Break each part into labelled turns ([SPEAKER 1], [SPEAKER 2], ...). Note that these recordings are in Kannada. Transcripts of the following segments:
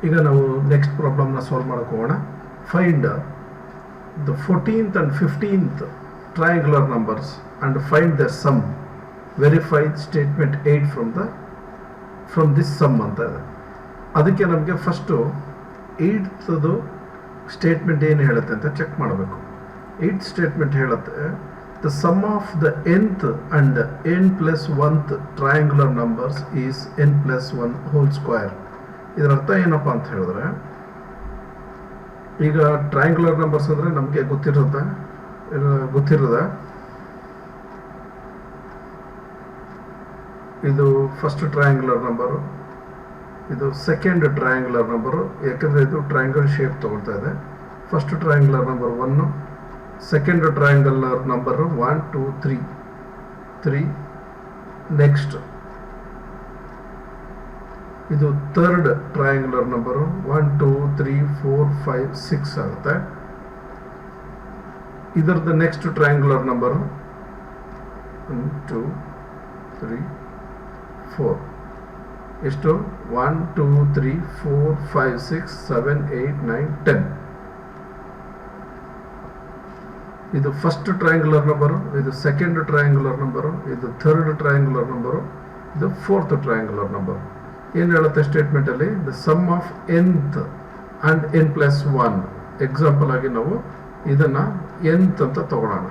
[SPEAKER 1] ಈಗ ನಾವು ನೆಕ್ಸ್ಟ್ ಪ್ರಾಬ್ಲಮ್ನ ಸಾಲ್ವ್ ಮಾಡೋಕೆ ಹೋಗೋಣ. Find the 14th and 15th triangular numbers and find their sum. Verify statement 8 from this sum ಅಂತ ಇದೆ. ಅದಕ್ಕೆ ನಮಗೆ ಫಸ್ಟು 8th ಸ್ಟೇಟ್ಮೆಂಟ್ ಏನು ಹೇಳುತ್ತೆ ಅಂತ ಚೆಕ್ ಮಾಡಬೇಕು. 8th ಸ್ಟೇಟ್ಮೆಂಟ್ ಹೇಳುತ್ತೆ the sum of the nth and n+1th triangular numbers is n+1 whole square. ಇದರ ಅರ್ಥ ಏನಪ್ಪ ಅಂತ ಹೇಳಿದ್ರೆ, ಈಗ ಟ್ರಯಾಂಗ್ಯುಲರ್ ನಂಬರ್ಸ್ ಅಂದರೆ ನಮಗೆ ಗೊತ್ತಿರೋದ ಇದು ಫಸ್ಟ್ ಟ್ರಯಾಂಗ್ಯುಲರ್ ನಂಬರು, ಇದು ಸೆಕೆಂಡ್ ಟ್ರಯಾಂಗ್ಯುಲರ್ ನಂಬರು, ಯಾಕಂದರೆ ಇದು ಟ್ರಯಾಂಗಲ್ ಶೇಪ್ ತಗೊಳ್ತಾ ಇದೆ. First triangular number 1, second triangular number 1 2 3. Next ಇದು ಥರ್ಡ್ ಟ್ರಯಾಂಗ್ಯುಲರ್ ನಂಬರು 1 2 3 4 5 6 ಆಗುತ್ತೆ. ಇದರದ್ದು ನೆಕ್ಸ್ಟ್ ಟ್ರಯಾಂಗ್ಯುಲರ್ ನಂಬರು 1 2 3 4. ಎಷ್ಟು? 1 2 3 4 5 6 7 8 9 10. ಇದು ಫಸ್ಟ್ ಟ್ರಯಾಂಗ್ಯುಲರ್ ನಂಬರು, ಇದು ಸೆಕೆಂಡ್ ಟ್ರಯಾಂಗ್ಯುಲರ್ ನಂಬರು, ಇದು ಥರ್ಡ್ ಟ್ರಯಾಂಗ್ಯುಲರ್ ನಂಬರು, ಇದು ಫೋರ್ತ್ ಟ್ರಯಾಂಗ್ಯುಲರ್ ನಂಬರು. ಏನು ಹೇಳುತ್ತೆ ಸ್ಟೇಟ್ಮೆಂಟಲ್ಲಿ? The sum of nth and n+1. Example ಆಗಿ ನಾವು ಇದನ್ನು nth ಅಂತ ತಗೊಳ್ಳೋಣ.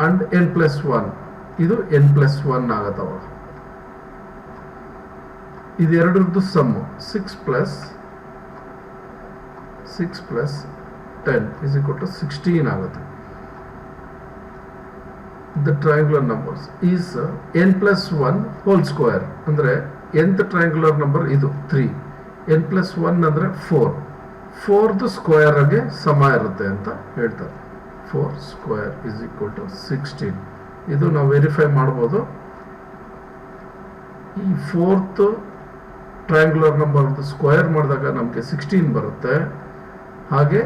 [SPEAKER 1] ಆ್ಯಂಡ್ n+1, ಇದು n+1 ಆಗತ್ತವ. ಇದೆರಡರದ್ದು ಸಮ್ಮು 6 + 10 is equal to 16 ಆಗುತ್ತೆ. The triangular numbers is n+1 whole square. ಅಂದರೆ nth ಟ್ರಯಾಂಗ್ಯುಲರ್ ನಂಬರ್ ಇದು 3, n+1 ಅಂದರೆ 4. 4th ಸ್ಕ್ವೇರ್ಗೆ ಸಮ ಇರುತ್ತೆ ಅಂತ ಹೇಳ್ತಾರೆ. 4 ಸ್ಕ್ವೇರ್ is equal to 16. ಇದು ನಾವು ವೆರಿಫೈ ಮಾಡ್ಬೋದು. ಈ 4th ಟ್ರಯಾಂಗ್ಯುಲರ್ ನಂಬರ್ದು ಸ್ಕ್ವೇರ್ ಮಾಡಿದಾಗ ನಮಗೆ 16 ಬರುತ್ತೆ. ಹಾಗೆ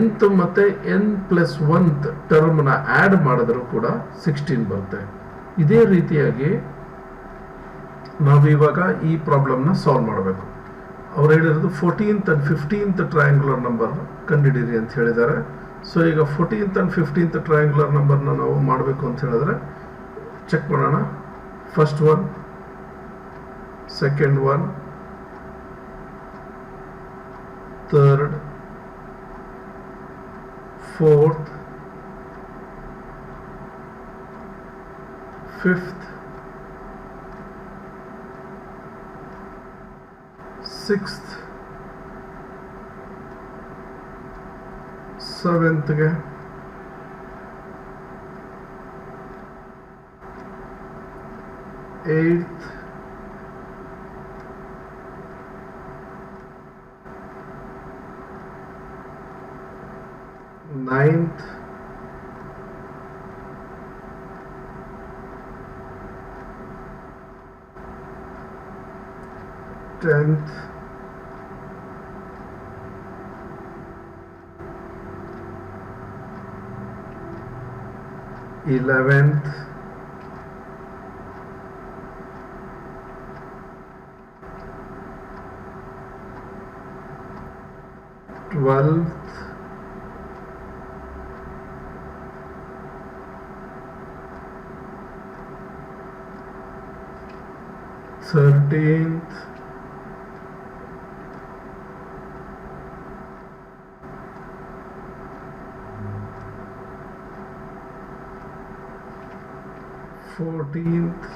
[SPEAKER 1] nth ಮತ್ತು n+1th ಟರ್ಮ್ನ ಆ್ಯಡ್ ಮಾಡಿದ್ರು ಕೂಡ 16 ಬರುತ್ತೆ. ಇದೇ ರೀತಿಯಾಗಿ ನಾವು ಇವಾಗ ಈ ಪ್ರಾಬ್ಲಮ್ನ ಸಾಲ್ವ್ ಮಾಡಬೇಕು. ಅವ್ರು ಹೇಳಿರೋದು 14th and 15th triangular number ಕಂಡುಹಿಡೀರಿ ಅಂತ ಹೇಳಿದ್ದಾರೆ. ಸೊ ಈಗ 14th and 15th ಟ್ರಯಾಂಗ್ಯುಲರ್ ನಂಬರ್ನ ನಾವು ಮಾಡಬೇಕು ಅಂತ ಹೇಳಿದ್ರೆ ಚೆಕ್ ಮಾಡೋಣ. First one, second one, third, fourth, fifth, sixth, ಸೆವೆಂತ್ಗೆ, eighth, ninth, 10th, 11th, 12th, 13th, 14th,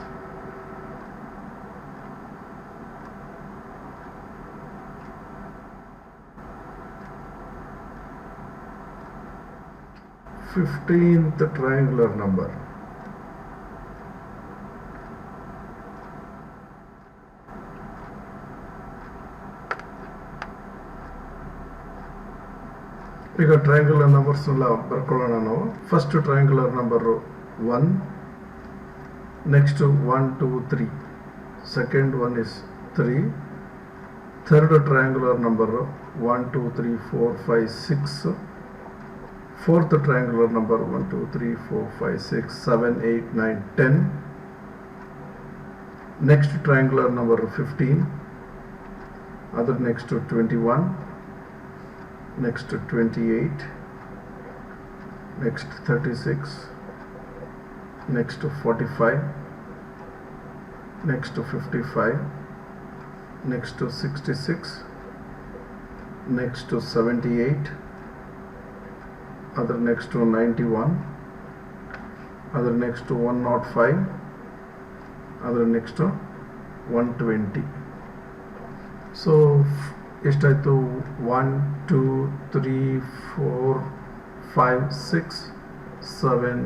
[SPEAKER 1] 15th triangular number. ಈಗ ಟ್ರಯಾಂಗ್ಯುಲರ್ ನಂಬರ್ಸ್ ಎಲ್ಲ ಬರ್ಕೊಳ್ಳೋಣ ನಾವು. First triangular number 1, next 1 2 3, second one is 3, third triangular number 1 2 3 4 5 6, fourth triangular number 1 2 3 4 5 6 7 8 9 10, next triangular number 15, other next to 21, next to 28, next 36, next to 45, next to 55, next to 66, next to 78, other next to 91, other next to 105, other next to 120. So ಎಷ್ಟಾಯಿತು 1 2 3 4 5 6 7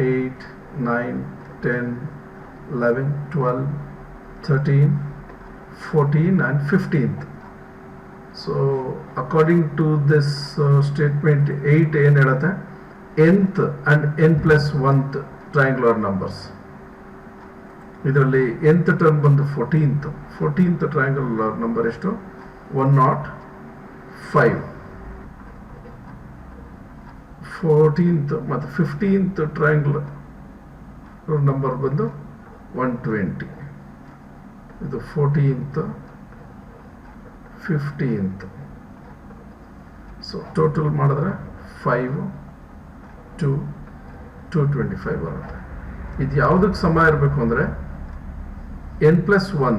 [SPEAKER 1] 8 9 10 11 12 13 14 and 15th. So according to this statement 8 ಏನು ಹೇಳುತ್ತೆ nth and n plus 1th triangular numbers. ಇದರಲ್ಲಿ nth ಟರ್ಮ್ ಬಂದು 14th ಟ್ರಯಾಂಗುಲರ್ ನಂಬರ್ ಎಷ್ಟು 105, 14th ಮತ್ತು 15th ಟ್ರಯಾಂಗುಲರ್ ನಂಬರ್ ಬಂದು 120. ಇದು 14th 15th. ಸೊ ಟೋಟಲ್ ಮಾಡಿದ್ರೆ 5 2 225 ಬರುತ್ತೆ. ಇದು ಯಾವುದಕ್ಕೆ ಸಮ ಇರಬೇಕು ಅಂದರೆ n plus 1,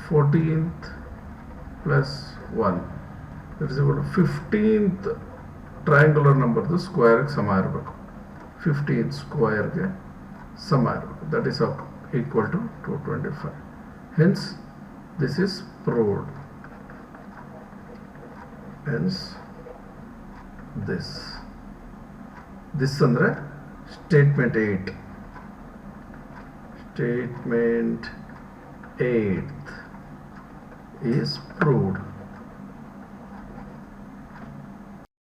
[SPEAKER 1] 14th plus 1 that is equal to 15th triangular ನಂಬರ್ದು ಸ್ಕ್ವೇರ್ಗೆ ಸಮ ಇರಬೇಕು. 15th ಸ್ಕ್ವೇರ್ಗೆ ಸಮ ಇರಬೇಕು. That is equal to 225. Hence this is proved. Hence this ಅಂದರೆ statement 8. Statement 8th is proved.